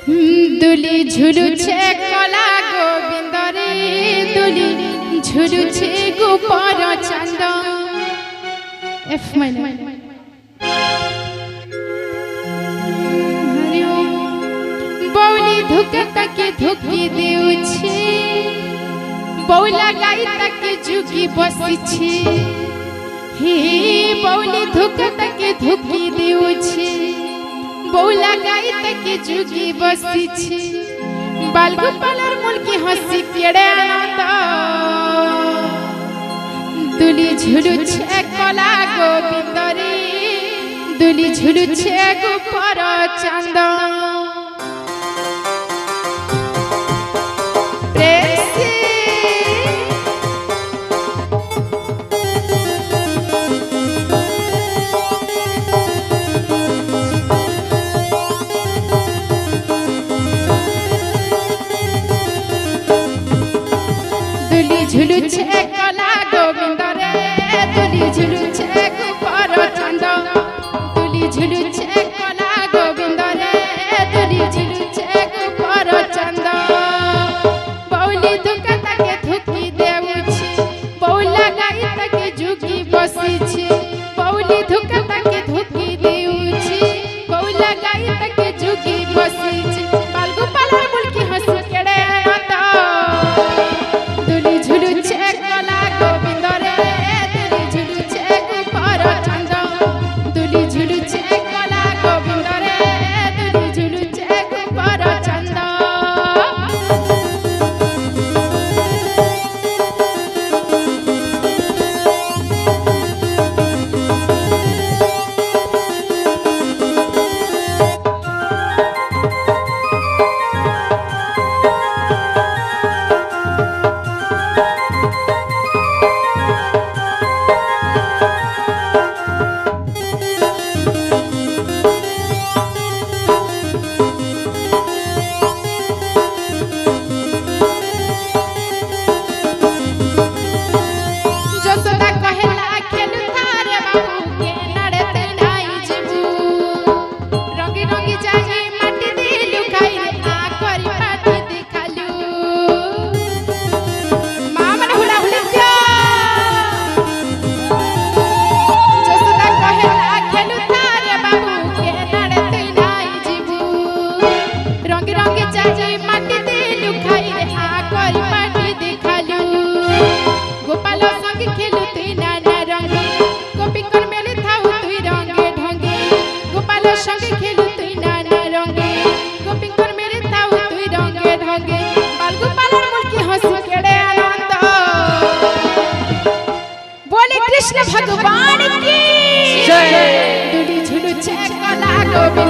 দুলি ঝুলুছে কলা গোবিন্দরে দুলি ঝুলুছে গোপর চাঁদ এফ মাইনর বৌলি ধুকে তাকে ধুকি দেউছে বৌলা গাই তাকে ঝুকি বসিছে হে বৌলি ধুকে তাকে ধুকি দেউছে বৌলা গাই তাকে ঝুকি বসিছে বালগোপালর মুলকি হাসি কেড়ে আনন্দ দুলি ঝুলুছে কলা গোবিন্দরে দুলি ঝুলুছে গোপর চাঁদ ঝুলুছে কলা গোবিন্দরে দুলি ঝুলুছে গোপর চাঁদ দুলি ঝুলুছে কলা গোবিন্দরে দুলি ঝুলুছে গোপর চাঁদ বৌলি ধুকা তাকে ধুকি দেউছে বৌলা গাই তাকে ঝুকি বসিছে বৌলি ধুকা তাকে ধুকি দেউছে বৌলা গাই তাকে ঝুকি বসিছে বালগোপালর মুলকি হাসি কেড়ে আনন্দ দুলি ঝুলুছে কলা গোবিন্দরে দুলি ঝুলুছে গোপর চাঁদ দুলি ঝুলুছে কলা গোবিন্দরে দুলি ঝুলুছে গোপর চাঁদ कृष्ण भगवान की जय दुली झुलुছে কলা গোবিন্দরে